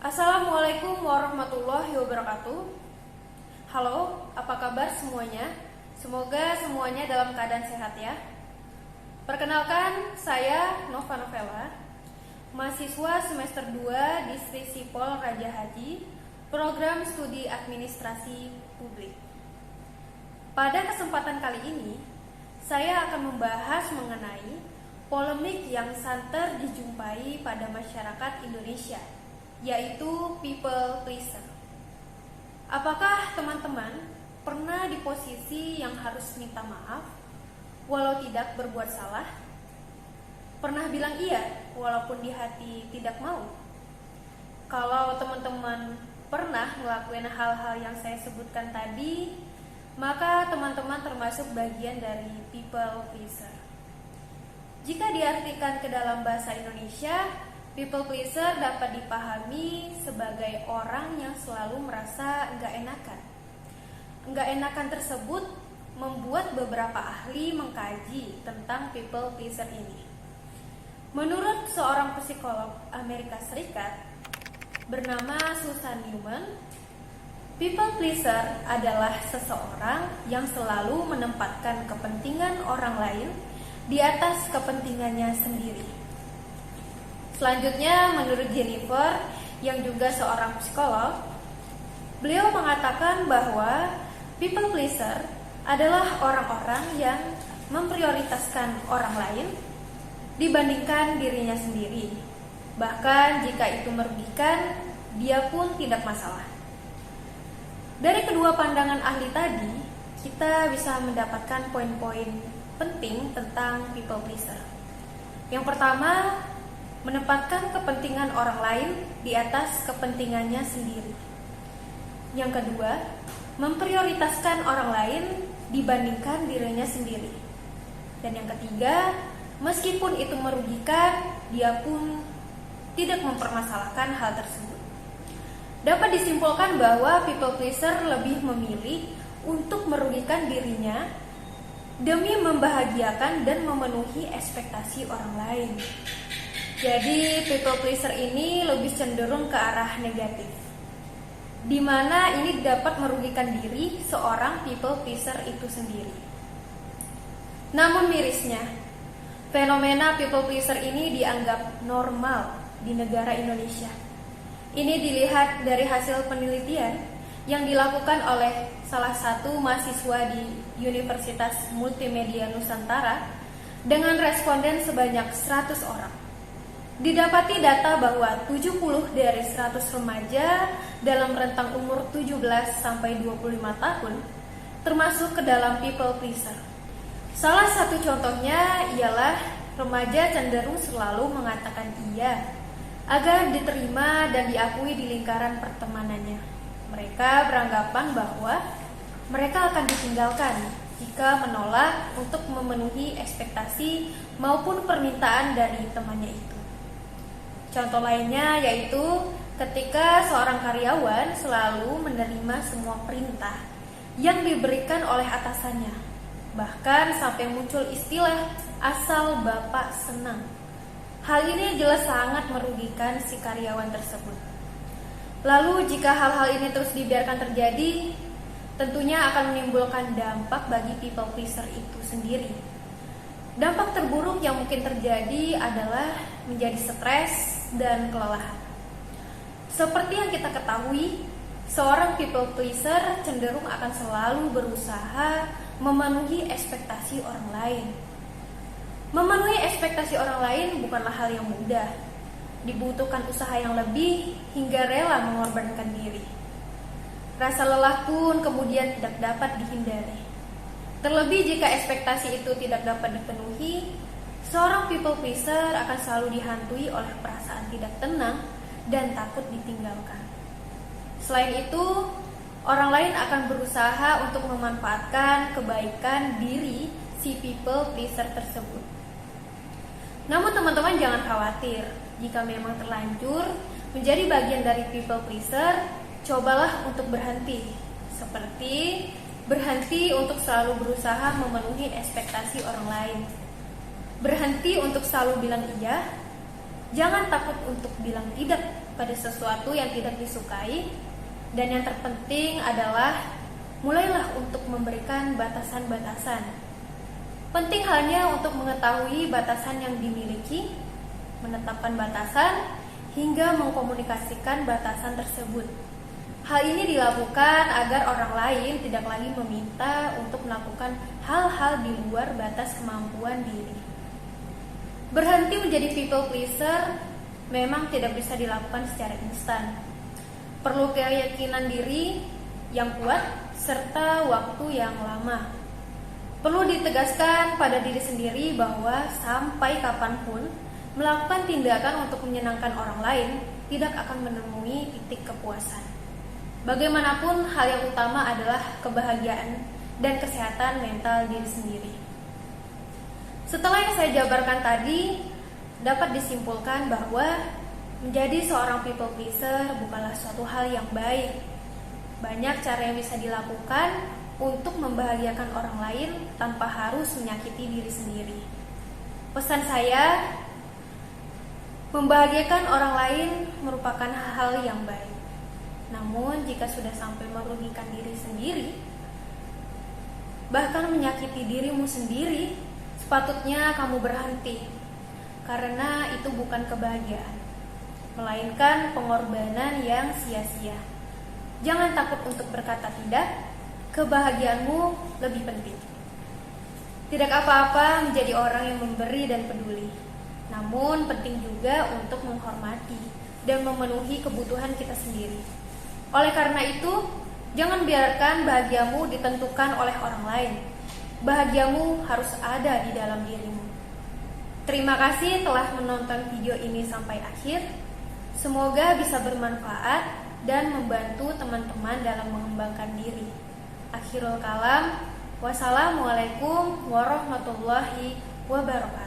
Assalamualaikum warahmatullahi wabarakatuh. Halo, apa kabar semuanya? Semoga semuanya dalam keadaan sehat ya. Perkenalkan, saya Nova Novella, mahasiswa semester 2 Distrik Sipol Raja Haji, program studi administrasi publik. Pada kesempatan kali ini, saya akan membahas mengenai polemik yang santer dijumpai pada masyarakat Indonesia, yaitu people pleaser. Apakah teman-teman pernah di posisi yang harus minta maaf walau tidak berbuat salah? Pernah bilang iya walaupun di hati tidak mau? Kalau teman-teman pernah ngelakuin hal-hal yang saya sebutkan tadi, maka teman-teman termasuk bagian dari people pleaser. Jika diartikan ke dalam bahasa Indonesia, people pleaser dapat dipahami sebagai orang yang selalu merasa enggak enakan. Enggak enakan tersebut membuat beberapa ahli mengkaji tentang people pleaser ini. Menurut seorang psikolog Amerika Serikat bernama Susan Newman, people pleaser adalah seseorang yang selalu menempatkan kepentingan orang lain di atas kepentingannya sendiri. Selanjutnya, menurut Jennifer, yang juga seorang psikolog, beliau mengatakan bahwa people pleaser adalah orang-orang yang memprioritaskan orang lain dibandingkan dirinya sendiri. Bahkan jika itu merugikan, dia pun tidak masalah. Dari kedua pandangan ahli tadi, kita bisa mendapatkan poin-poin penting tentang people pleaser. Yang pertama, menempatkan kepentingan orang lain di atas kepentingannya sendiri. Yang kedua, memprioritaskan orang lain dibandingkan dirinya sendiri. Dan yang ketiga, meskipun itu merugikan, dia pun tidak mempermasalahkan hal tersebut. Dapat disimpulkan bahwa people pleaser lebih memilih untuk merugikan dirinya demi membahagiakan dan memenuhi ekspektasi orang lain. Jadi people pleaser ini lebih cenderung ke arah negatif, di mana ini dapat merugikan diri seorang people pleaser itu sendiri. Namun mirisnya, fenomena people pleaser ini dianggap normal di negara Indonesia. Ini dilihat dari hasil penelitian yang dilakukan oleh salah satu mahasiswa di Universitas Multimedia Nusantara dengan responden sebanyak 100 orang. Didapati data bahwa 70 dari 100 remaja dalam rentang umur 17 sampai 25 tahun termasuk ke dalam people pleaser. Salah satu contohnya ialah remaja cenderung selalu mengatakan iya agar diterima dan diakui di lingkaran pertemanannya. Mereka beranggapan bahwa mereka akan ditinggalkan jika menolak untuk memenuhi ekspektasi maupun permintaan dari temannya itu. Contoh lainnya yaitu ketika seorang karyawan selalu menerima semua perintah yang diberikan oleh atasannya, bahkan sampai muncul istilah asal bapak senang. Hal ini jelas sangat merugikan si karyawan tersebut. Lalu jika hal-hal ini terus dibiarkan terjadi, tentunya akan menimbulkan dampak bagi people pleaser itu sendiri. Dampak terburuk yang mungkin terjadi adalah menjadi stres dan kelelahan. Seperti yang kita ketahui, seorang people pleaser cenderung akan selalu berusaha memenuhi ekspektasi orang lain. Memenuhi ekspektasi orang lain bukanlah hal yang mudah. Dibutuhkan usaha yang lebih hingga rela mengorbankan diri. Rasa lelah pun kemudian tidak dapat dihindari. Terlebih jika ekspektasi itu tidak dapat dipenuhi, seorang people pleaser akan selalu dihantui oleh perasaan tidak tenang dan takut ditinggalkan. Selain itu, orang lain akan berusaha untuk memanfaatkan kebaikan diri si people pleaser tersebut. Namun teman-teman jangan khawatir, jika memang terlanjur menjadi bagian dari people pleaser, cobalah untuk berhenti. Seperti berhenti untuk selalu berusaha memenuhi ekspektasi orang lain. Berhenti untuk selalu bilang iya. Jangan takut untuk bilang tidak. pada sesuatu yang tidak disukai. Dan yang terpenting adalah mulailah untuk memberikan batasan-batasan. Penting halnya untuk mengetahui batasan yang dimiliki, menetapkan batasan, hingga mengkomunikasikan batasan tersebut. Hal ini dilakukan agar orang lain tidak lagi meminta untuk melakukan hal-hal di luar batas kemampuan diri. Berhenti menjadi people pleaser memang tidak bisa dilakukan secara instan. Perlu keyakinan diri yang kuat serta waktu yang lama. Perlu ditegaskan pada diri sendiri bahwa sampai kapanpun melakukan tindakan untuk menyenangkan orang lain tidak akan menemui titik kepuasan. Bagaimanapun, hal yang utama adalah kebahagiaan dan kesehatan mental diri sendiri. Setelah yang saya jabarkan tadi, dapat disimpulkan bahwa menjadi seorang people pleaser bukanlah suatu hal yang baik. Banyak cara yang bisa dilakukan untuk membahagiakan orang lain tanpa harus menyakiti diri sendiri. Pesan saya, membahagiakan orang lain merupakan hal yang baik. Namun jika sudah sampai merugikan diri sendiri, bahkan menyakiti dirimu sendiri, sepatutnya kamu berhenti. Karena itu bukan kebahagiaan, melainkan pengorbanan yang sia-sia. Jangan takut untuk berkata tidak, kebahagiaanmu lebih penting. Tidak apa-apa menjadi orang yang memberi dan peduli. Namun penting juga untuk menghormati dan memenuhi kebutuhan kita sendiri. Oleh karena itu, jangan biarkan bahagiamu ditentukan oleh orang lain. Bahagiamu harus ada di dalam dirimu. Terima kasih telah menonton video ini sampai akhir. Semoga bisa bermanfaat dan membantu teman-teman dalam mengembangkan diri. Akhirul kalam, wassalamualaikum warahmatullahi wabarakatuh.